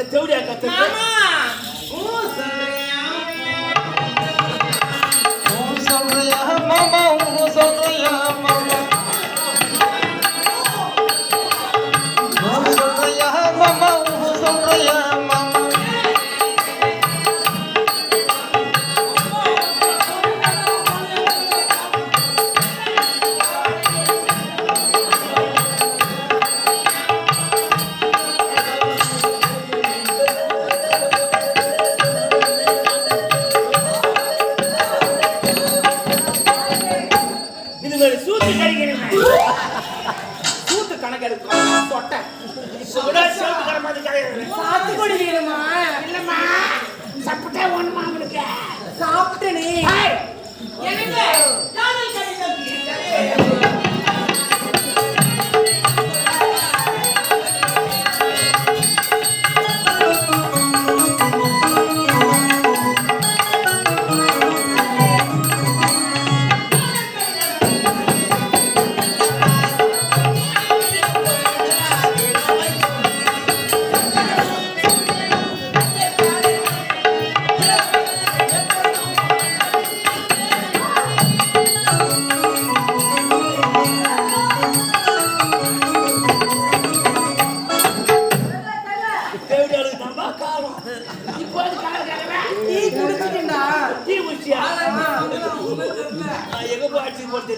தேவடியா கத்து மாமா சொல்றியா மாமா சொல்றியா மாமா சொல்றியா மாமா சொல்றியா மாமா சூத்து கணக்கெடுக்கும் தொட்டை சாத்துக்குடி வேணுமா இல்லம்மா சாப்பிட்டே ஒண்ணுமா உங்களுக்கு சாப்பிட்டு நீ எனக்கு எங்க போச்சு போட்டு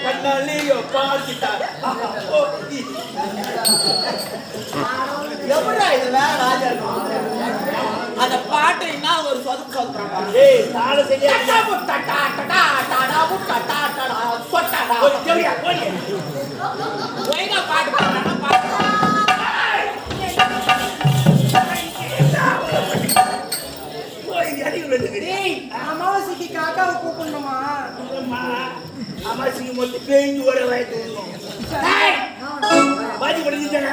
கண்ணாலியோ பாக்கிட்டா எப்படா இதுல ராஜா அந்த பாட்டு என்ன ஒரு சொதுப்பு சொதுப்புறாங்க ஏய் தாள சரியா டடா புட்டா டடா டடா புட்டா டடா சொட்டடா ஒரு தேவடியா போடி ஒய்னா பாட்டு பாடுறானா பாட்டு டேய் அமாவாசைக்கு காக்காவை கூப்பிடணுமா அமாவாசைக்கு மொத்தம் பேஞ்சு வர வயது பாதி படிச்சுட்டேன்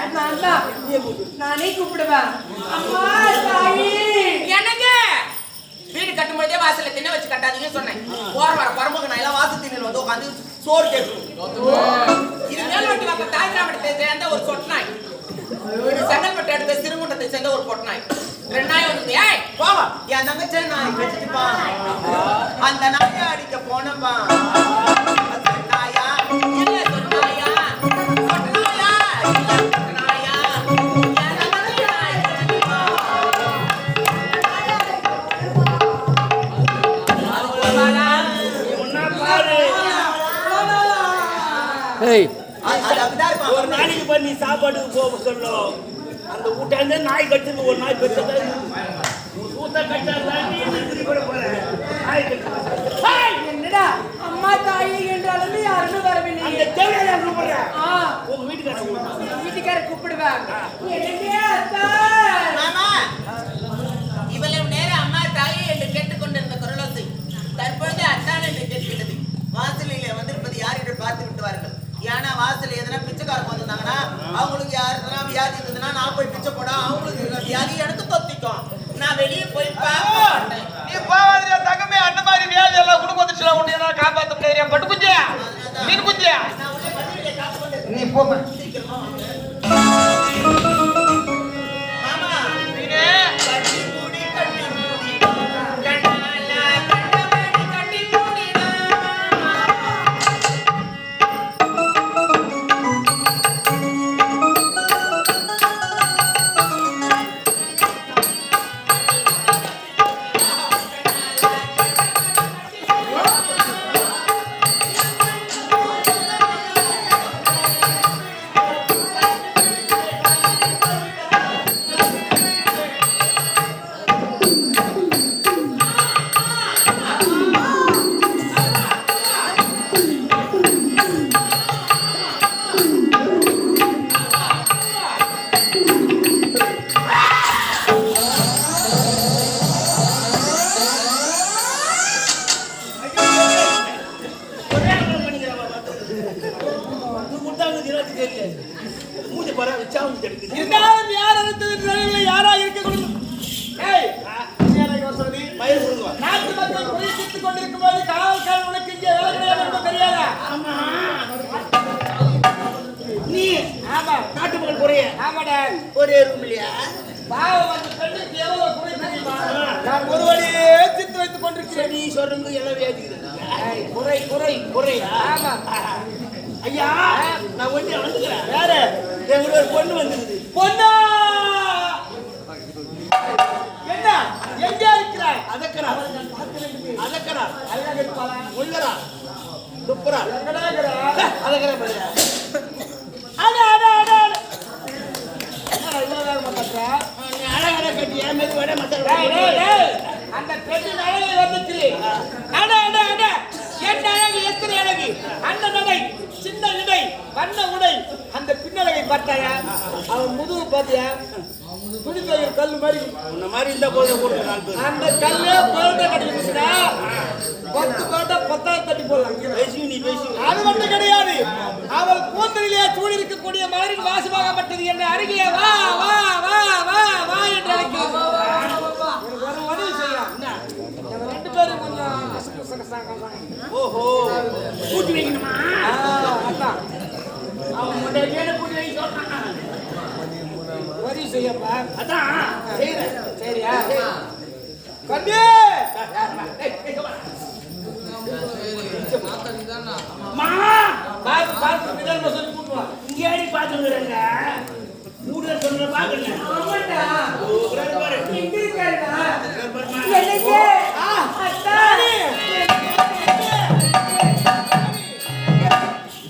நானே கூப்பிடுவேன் அம்மா தாயி எனக்கு வீடு கட்டும்போதே வாசல்ல திண்ணை வச்சு கட்டாதீங்கன்னு சொன்னேன் போற வர பரம்புக்கு நான் எல்லாம் வாசல் திண்ணில் வந்து உட்காந்து சோறு கேட்கும் இது மேல்வட்டி வாக்க தாய்ராமட்டத்தை சேர்ந்த ஒரு சொட்நாய் இது செங்கல்பட்டு எடுத்த சிறுமுண்டத்தை சேர்ந்த ஒரு பொட்நாய் 2 நாய் வந்து ஏய் போவா என் தங்கச்சி நாய் கட்டிட்டுப்பா அந்த நாயை அடிக்க போனப்பா நாயா இல்ல சொன்னாயா சொன்னாயா நாயா என் தங்கச்சி நாய் கட்டிட்டுப்பா ஒரு நாளைக்கு பண்ணி சாப்பாட்டுக்கு போக சொல்லும் அந்த வீட்டாண்ட நாய் கட்டுது ஒரு நாய் கட்டுறது என்னடா அம்மா தாயி என்றாலுமே யாருமே வரவில்லை அந்த தேவையா கூப்பிடுறேன் உங்க வீட்டுக்காரர் கூப்பிடுவேன் இவளை நேரம் அம்மா தாயி என்று கேட்டுக்கொண்டிருந்த குரலோசை தற்பொழுது அத்தான் என்று கேட்கிறது வாசலிலே வந்திருப்பது யார் என்று பார்த்து விட்டுவார்கள் ஏன்னா வாசல் எதனா பிச்சைக்காரங்க வந்திருந்தாங்கன்னா அவங்களுக்கு யாருன்னா வியாதி இருந்ததுன்னா நான் போய் பிச்சை போட அவங்களுக்கு வியாதி எனக்கு தொத்திக்கும் நான் வெளியே போய் பார்ப்பேன் நீ போவாதிரியா தங்கமே அந்த மாதிரி வியாதி எல்லாம் குடும்ப வந்துச்சுல உன்னை நான் காப்பாத்த முடியாது பட்டு குஞ்சியா மீன் குஞ்சியா நீ போமா எனக்கு தெரியல. மூஞ்சி பாரு, விச்சாவும் தெரியுது. இருந்தாலும் யார் அறுத்தது நிலையில யாரா இருக்கக்கூடாது. ஏய், பயிர் கொடுங்க. நாட்டு மக்கள் குறைத்துக் கொண்டிருக்கும் போது காவல்காரன் உனக்கு இங்கே வேலை கிடையாது என்பது தெரியாதா? ஆமா. நீ ஆமா, நாட்டு மக்கள் குறைய ஆமாடா. ஒரே ரூம் இல்லையா? பாவம் அந்த பெண்ணுக்கு எவ்வளவு குறை தெரியுமா? நான் ஒரு வழியே சித்து வைத்துக் கொண்டிருக்கிறேன். நீ சொல்றங்க எல்லாம் வேதிக்குது. குறை குறை குறையா? ஆமா. ஐயா, நான் ஒண்ணு வந்துக்கிறேன். வேற எங்களுக்கு ஒரு பொண்ணு வந்துருக்குது. பொண்ணா? என்ன எங்க இருக்கிறாய்? அதக்கரா அதக்கரா அழகா இருப்பாளா? உள்ளரா துப்புரா எங்கடா இருக்கிறா? அதக்கரா பையா. அட அட அட அட. என்ன இவ்வளவு நேரமா கத்துறா? நீ அழகா கட்டி ஏன் மீது விட டேய் டேய் டேய், அந்த பெண்ணின் அழகை வந்துச்சு. அட அட அட, என்ன அழகு, எத்தனை அழகு! அந்த நடை, சின்ன இடை, வண்ண உடை, அந்த பின்னழகை பார்த்தாயா? அவன் முதுகு பார்த்தியா? துணிக்கையில் கல்லு மாதிரி. உன்ன மாதிரி இருந்தா போதும் கொடுக்க நாலு பேர். அந்த கல்லே குழந்தை கட்டிக்கிச்சுன்னா 10 குழந்தை 10 தட்டி போடலாம். பேசி நீ பேசி. அது மட்டும் கிடையாது, அவள் கூந்தலிலே சூழ் இருக்கக்கூடிய மலரின் வாசமாகப்பட்டது என்ன அருகே வா வா வா வா வா என்று அழைக்கிறது. ஒரு உதவி செய்யலாம். நம்ம 2 பேரும் கொஞ்சம் ஓஹோ, கூட்டி வைக்கணுமா? அதான் அவன் முன்னாடியே கூட்டி வைக்க சொல்றான். உதவி செய்யப்பா. அதான் செய்யறேன். சரியா? கண்ணே, மா பார்த்து பார்த்து நிதானமா சொல்லி கூட்டு வா. இங்கே அடி பாத்துக்கிறேங்க. மூட சொல்ற பாக்கல. ஆமாடா. பாரு எங்க இருக்கடா? பாருமா. எனக்கு அத்தானே.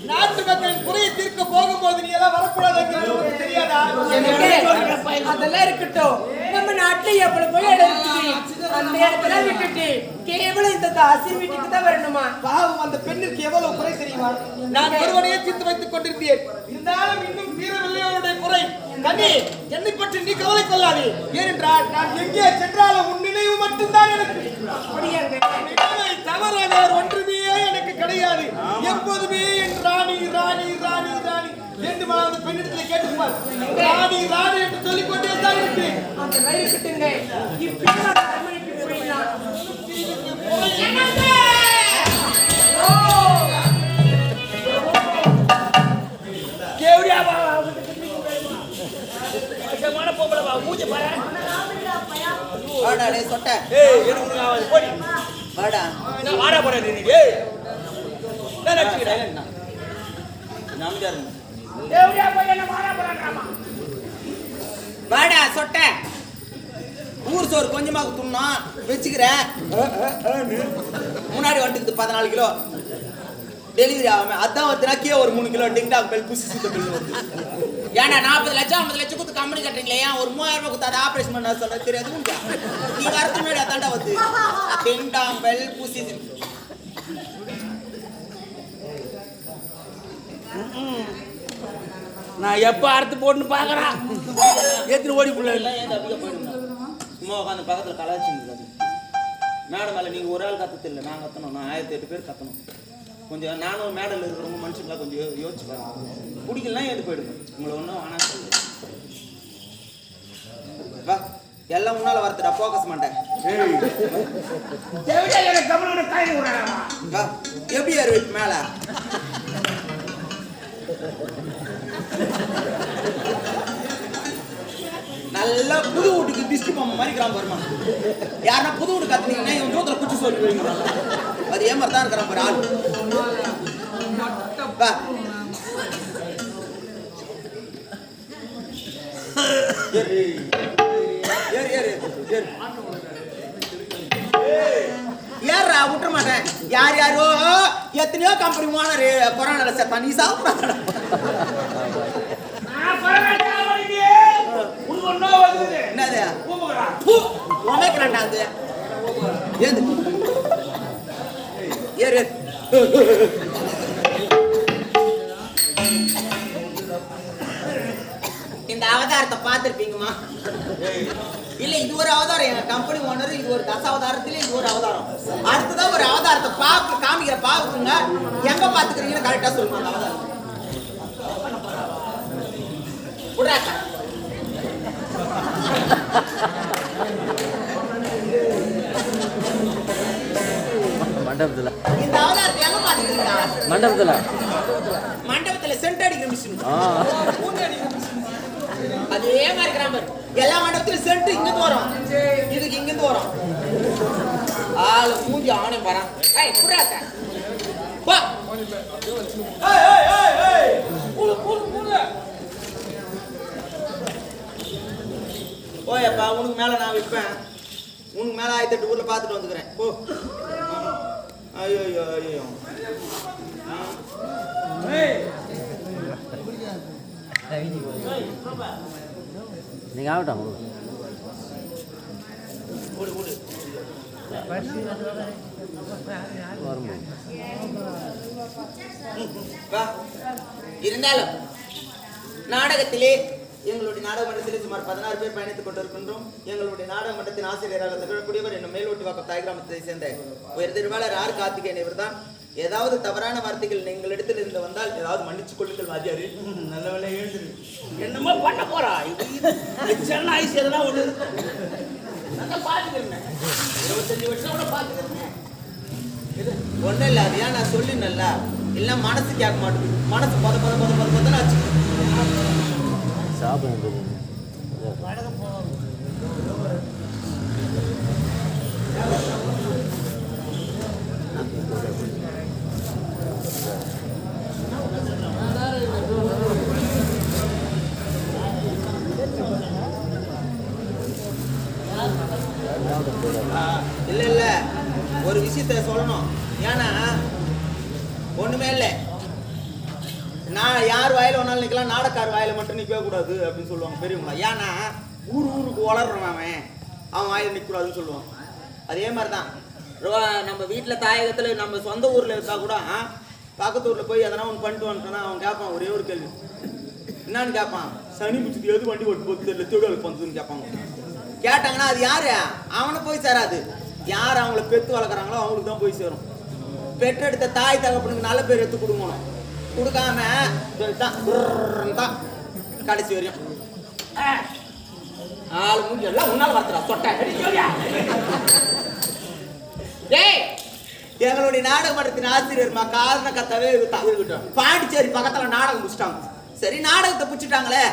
நாட்டு மக்களின் குறையை தீர்க்க போகும்போது நீ எல்லாம் வரக்கூடாதுங்கிறது உனக்கு தெரியாதா? அதெல்லாம் இருக்கட்டும். நம்ம நாட்டுல எவ்வளவு போய் இடம் இருக்குது, அந்த இடத்துல விட்டுட்டு கேவலம் இந்த தாசி வீட்டுக்கு தான் வரணுமா? பாவம், அந்த பெண்ணிற்கு எவ்வளவு குறை தெரியுமா? நான் ஒருவனையே தீர்த்து வைத்துக் கொண்டிருந்தேன். இருந்தாலும் இன்னும் தீரவில்லை அவருடைய குறை. கண்ணி, என்னை பற்றி நீ கவலை கொள்ளாதே. ஏனென்றால் நான் எங்கே சென்றாலும் உன் நினைவு மட்டும்தான் எனக்கு. அப்படியாங்க? நினைவை தவிர வேறு ஒன்றுமே எனக்கு கிடையாது. எப்போதுமே என் ராணி ராணி ராணி ராணி என்று அந்த பெண்ணிடத்தில் கேட்டுப்பார். ராணி ராணி என்று சொல்லிக்கொண்டே தான் இருப்பேன். அதெல்லாம் இருக்கட்டுங்க. இப்ப நான் அரண்மனைக்கு போயிடலாம். கேவடியா வா. அசமான பொம்பளை வா, மூஞ்சி பாரு. வாடா டேய் சொட்ட. ஏய், எனக்கு ஆவாது போடி. வாடா. நான் வாடா போறேன் நீ. ஏய். நான் நடிக்கிறேன். நாம யாரு? கேவடியா போய் என்ன வாடா போறாங்கமா. வாடா சொட்ட. ஊர் சோறு கொஞ்சமா குத்தும்னா வெச்சுக்கிறேன். முன்னாடி வந்துட்டு 14 கிலோ டெலிவரி ஆகாம அதான் வந்துனாக்கே ஒரு 3 கிலோ டிங்டாக் பெல் புசி சுத்த பில் வந்து. ஏன்னா 40 லட்சம் 50 லட்சம் கொடுத்து கம்பெனி கட்டுறீங்களே, ஏன் ஒரு 3000 ரூபாய் கொடுத்து அதை ஆபரேஷன் பண்ண சொல்ல தெரியாது உண்டா? நீ வரது முன்னாடி அதாண்டா வந்து டிங்டாக் பெல் புசி. நான் எப்ப அறுத்து போட்டு பாக்குறேன். எத்தனை ஓடி புள்ள இல்ல. ஏன் தப்பிக்க போயிடுங்க? சும்மா உட்காந்து பக்கத்துல கலாச்சிருந்தது. மேடம் மேல நீங்க ஒரு ஆள் கத்தது இல்லை, நான் கத்தணும். நான் 1008 பேர் கத்தணும். கொஞ்சம் நானும் மேடல் இருக்கிறவங்க மனுஷங்களா கொஞ்சம் யோசிச்சு பாருங்க. பிடிக்கலாம் எது போயிடுங்க. உங்களை ஒன்றும் வேணாம் சொல்லு. வா, எல்லாம் முன்னால வரத்துடா, ஃபோக்கஸ் மாட்டேன். கேவடியா எனக்கு கமலோட காய் விடுறாமா. வா, எப்படி ஏறு வைப்பு மேல? நல்லா புது வீட்டுக்கு டிஸ்டி பொம்மை மாதிரி கிராமம் வருமா? யாருன்னா புது வீடு கத்துனீங்கன்னா இவன் தூரத்துல குச்சி சொல்லி வைங்க. அது ஏன் மாதிரி தான் இருக்கிறான் பாரு ஆள். வா. ஏறு ஏறு ஏறு. ஏறா விட்டுற மாட்டேன். யார் யாரோ எத்தனையோ கம்பெனி ஓனர் கொரோனால செத்தா, நீ சாப்பிட என்னது உமைக்கிறான்டா அது. ஏது ஏறு. இந்த அவதாரத்தை பார்த்துருப்பீங்கம்மா? இல்ல, இது ஒரு அவதாரம். எங்க கம்பெனி ஓனர் இது ஒரு தசாவதாரத்துல இது ஒரு அவதாரம். அடுத்ததான் ஒரு அவதாரத்தை காமிக்கிற பாக்குங்க. எங்க பாத்துக்கிறீங்கன்னு கரெக்டா சொல்லுங்க. அந்த அவதாரம் குடுறாக்கா. மண்டபத்துல இந்த அவதாரத்தை எங்க பாத்துக்கிறீங்களா? மண்டபத்துல சென்ட் அடிக்கிற மிஷின். அதே மாதிரி கிராமர் எல்லா மண்டபத்திலும் சென்ட் இங்கிருந்து வரும், இதுக்கு இங்கிருந்து வரும். ஆளு மூஞ்சி ஆணை வரான். ஏய் குடுறாக்கா பா. ஓயப்பா உனக்கு மேல நான் விற்பேன். உனக்கு மேல 1008 ஊர்ல பாத்துட்டு வந்துக்கிறேன் போ. ஐயோ ஐயோ ஐயோ நீங்க ஆகட்டும் வரும்போது இருந்தாலும் நாடகத்திலே எங்களுடைய நாடக மன்றத்திலே சுமார் 16 பேர் பயணித்துக் கொண்டிருக்கின்றோம். எங்களுடைய நாடக மன்றத்தின் ஆசிரியராக திகழக்கூடியவர் என்னும் மேலோட்டி வாக்கம் தாய் கிராமத்தை சேர்ந்த உயர் திருவாளர் ஆர் கார்த்திகேயன் இவர் தான். ஏதாவது தவறான வார்த்தைகள் எங்களிடத்தில் இருந்து வந்தால் ஏதாவது மன்னிச்சு கொள்ளுங்கள் வாத்தியாரு. நல்ல வேலை எழுதுரு. என்னமோ பண்ண போறா சென்னை ஆயிடுச்சு எதனா ஒண்ணு பாத்துக்கிறேன். 25 வருஷம் கூட பாத்துக்கிறேன். ஒன்றும் இல்லை, அது ஏன் நான் சொல்லினல்ல, இல்லை மனசு கேட்க மாட்டேங்குது. மனசு பதன்னு ஆச்சு. சாப்பிட இல்லை இல்லை ஒரு விஷயத்த சொல்லணும். ஏன்னா ஒண்ணுமே இல்லை, நான் யார் வாயில ஒன்னாலும் நிக்கலாம், நாடக்கார் வாயில மட்டும் நிற்கவே கூடாது அப்படின்னு சொல்லுவாங்க பெரியவங்களா. ஏன்னா ஊருக்கு வளர்றான் அவன் வாயில நிற்கக்கூடாதுன்னு சொல்லுவான். அதே மாதிரிதான் நம்ம வீட்டில் தாயகத்தில் நம்ம சொந்த ஊர்ல இருந்தா கூட பக்கத்து ஊர்ல போய் எதனா ஒன்று பண்ணிட்டு வந்துட்டோன்னா அவன் கேட்பான் ஒரே ஒரு கேள்வி. என்னன்னு கேட்பான், சனி பிடிச்சது எது வண்டி ஓட்டு போகுது இல்லை தொழில் பண்ணுறதுன்னு கேட்பாங்க. கேட்டாங்கன்னா அது யாரு அவனை போய் சேராது, யார் அவங்கள பெற்று வளர்க்குறாங்களோ அவங்களுக்கு தான் போய் சேரும். பெற்றெடுத்த தாய் தகப்பனுக்கு நல்ல பேர் எடுத்து கொடுக்கணும், கொடுக்காம தான் கடைசி வரையும் ஆளு மூஞ்சி எல்லாம் உன்னால வரத்துறா சொட்ட. டேய் எங்களுடைய நாடக மன்றத்தின் ஆசிரியர் காரண கத்தவே இருக்கட்டும். பாண்டிச்சேரி பக்கத்துல நாடகம் முடிச்சிட்டாங்க. சரி நாடகத்தை பிடிச்சிட்டாங்களே,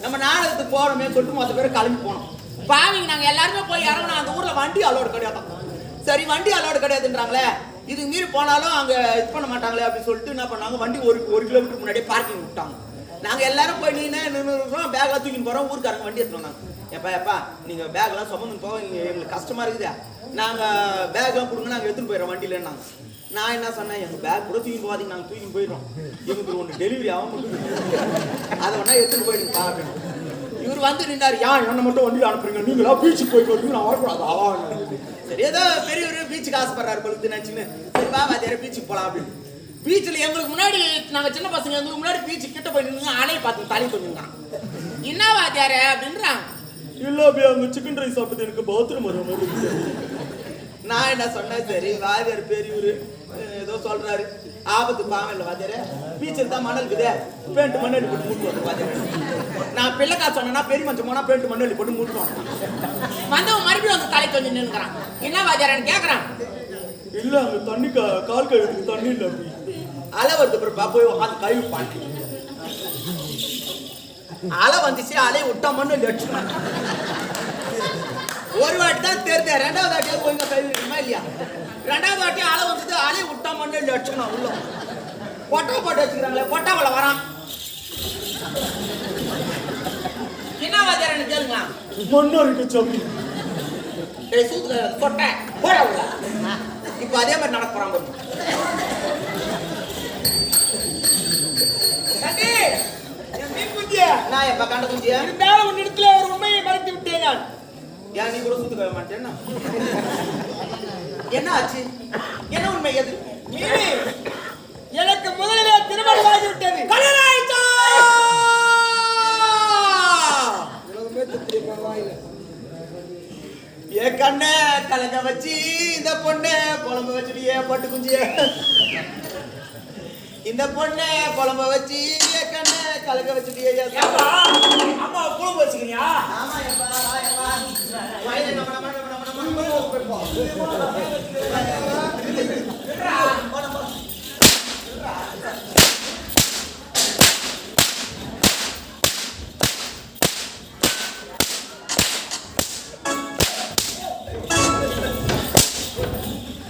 நம்ம நாடகத்துக்கு போறோமே சொல்லிட்டு மொத்த பேர் கிளம்பி போனோம். பாவிங்க நாங்க எல்லாருமே போய் இறங்கணும். அந்த ஊர்ல வண்டி அலோடு கிடையாது. சரி வண்டி அலோடு கிடையாதுன்றாங்களே, இது மீறி போனாலும் அங்க இது பண்ண மாட்டாங்களே அப்படின்னு சொல்லிட்டு என்ன பண்ணாங்க, வண்டி ஒரு கிலோமீட்டருக்கு முன்னாடியே பார்க்கிங் விட்டாங்க. நாங்க எல்லாரும் போய் நின்றுறோம், பேக்லாம் தூக்கின்னு போறோம். ஊருக்காரங்க வண்டி எடுத்துட்டு வந்தாங்க. எப்பா நீங்க பேக்லாம் சுமந்து போக எங்களுக்கு கஷ்டமா இருக்குதா, நாங்க பேக்லாம் கொடுங்க நாங்க எடுத்துட்டு போயிடறோம் வண்டியிலன்னாங்க. நான் என்ன சொன்னேன், எங்க பேக் கூட தூக்கி போகாதீங்க, நாங்க தூக்கி போயிடுறோம், எங்களுக்கு ஒன்று டெலிவரி ஆகும், அதை ஒன்னா எடுத்துட்டு போயிடுங்க அப்படின்னு. இவர் வந்து நின்றாரு, என்ன மட்டும் வண்டி அனுப்புறீங்க, நீங்களா பீச்சுக்கு போயிட்டு வரீங்க, நான் வரக்கூடாது. சரி ஏதோ பெரியவர் பீச்சுக்கு ஆசைப்படுறாரு பொழுது நினைச்சுன்னு, சரி பாபா தேர பீச்சுக்கு போலாம் அப்படின்னு. பீச்சில் எங்களுக்கு முன்னாடி நாங்கள் சின்ன பசங்க எங்களுக்கு முன்னாடி பீச்சு கிட்ட போய் நின்று அலையை பார்த்து தலை கொஞ்சம் என்ன வாத்தியார அப்படின்றாங்க. இல்லை அப்படியே அங்கே சிக்கன் ரைஸ் சாப்பிட்டது எனக்கு பாத்ரூம் வர மாதிரி. நான் என்ன சொன்னேன், சரி வாத்தியார் பெரியவர் ஏதோ சொல்றாரு, ஆபத்து பாவம் இல்லை வாத்தியார, பீச்சில் தான் மணல் இருக்குதே, பேண்ட் மண்ணெல்லி போட்டு மூட்டு வந்து வாத்தியார். நான் பிள்ளைக்கா சொன்னேன்னா பெரிய மஞ்சள் போனா பேண்ட் மண்ணெல்லி போட்டு மூட்டுவான். வந்தவன் மறுபடியும் வந்து தலை கொஞ்சம் நின்னுக்கிறான். என்ன வாத்தியாரன்னு கேட்கறான். இல்ல அங்க தண்ணி கால் கழுவுறதுக்கு தண்ணி இல்ல. அலை வருது பிறப்பா போய் உட்காந்து கழுவி பாட்டு. அலை வந்துச்சு, அலையை விட்டா மண்ணு லட்சம். ஒரு வாட்டி தான் தெரிஞ்ச, ரெண்டாவது வாட்டியா போய் கழுவிடுமா இல்லையா? ரெண்டாவது வாட்டி அலை வந்தது, அலையை விட்டா மண்ணு லட்சம். உள்ள கொட்டா போட்டு வச்சுக்கிறாங்களே, கொட்டாவளை வரான். என்ன வாத்தியாரன்னு கேளுங்க. மண்ணு இருக்கு சொல்லி சொட்ட போட உள்ள. இப்ப அதே மாதிரி நடக்க போறாங்க. நான் எப்ப கண்ட குஞ்சியா இருந்தாலும் உன் இடத்துல ஒரு உண்மையை மறைத்து விட்டேன் நான். ஏன் நீ கூட சுத்து கவ மாட்டேன்னா? என்ன ஆச்சு? என்ன உண்மை எது? எனக்கு முதலிலே திருமணம் ஆகிவிட்டது. கல்யாணம் ஆயிடுச்சா? ஏ கண்ணே கலங்க வச்சு இந்த பொண்ணு குழம்பு வச்சுடியே பட்டு குஞ்சிய. இந்த பொண்ணு குழம்ப வச்சு கண்ண கலக்க வச்சுட்டு ஏப்பா அம்மா குழம்பு வச்சுக்கிறியா? ஆமா எப்பா வாயப்பா வாயில நம்ம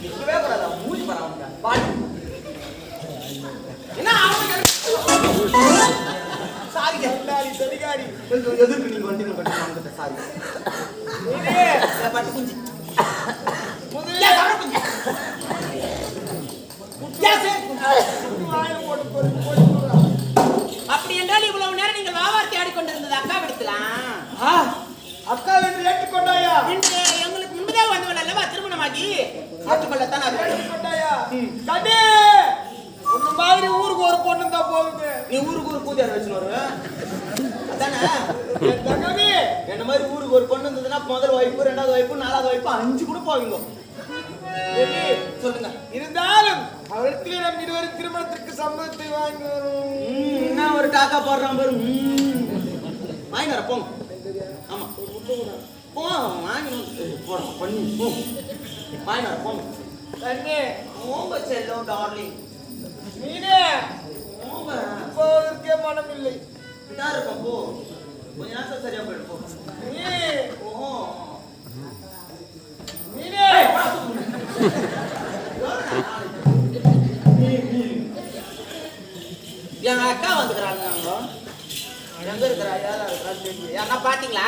நிக்கவே கூடாதா மூஞ்சி பரவாங்க பாடி என்ன அவங்க சாரி சரிகாரி எதுக்கு நீங்க வண்டியில கட்டி சாரி பட்டு குஞ்சு அப்படி என்றால் இவ்வளவு நேரம் நீங்கள் வாவார்த்தை ஆடிக்கொண்டிருந்தது அக்கா விடுக்கலாம். அக்கா என்று ஏற்றுக்கொண்டாயா? இன்று எங்களுக்கு முன்பதாக வந்தவன் அல்லவா திருமணமாகி ஏற்றுக்கொள்ளத்தான் அது ஏற்றுக்கொண்டாயா? கண்ணே உன்ன மாதிரி ஊருக்கு ஒரு பொண்ணு தான் போகுது. நீ ஊருக்கு ஒரு பூஜை வச்சுன்னு வருவ அதானே என் தங்கமே என்ன மாதிரி ஊருக்கு ஒரு பொண்ணு இருந்ததுன்னா முதல் வாய்ப்பு ரெண்டாவது வாய்ப்பு நாலாவது வாய்ப்பு 5 கூட போவீங்க டேடி, சொல்லுங்க இருந்தாலும் அவளுக்கு நம் இருவரும் திருமணத்திற்கு சம்மதத்தை வாங்கி வரும். என்ன ஒரு டாக்கா போடுறான் பாரு வாங்கி வர போங்க ஆமா போ வாங்கி போடுறோம் பண்ணி போ வாங்கி வர போங்க கண்ணே போங்க செல்லம் டார்லிங் மீனே போங்க போவதற்கே மனம் இல்லை. இதா இருக்கும் போ கொஞ்ச நேரத்துல சரியா போயிடும் போ நீ ஓஹோ மீனே என் அக்கா வந்துக்கிறாங்க எங்க இருக்கிறா யாரா இருக்கிறா தெரியும் அக்கா பாத்தீங்களா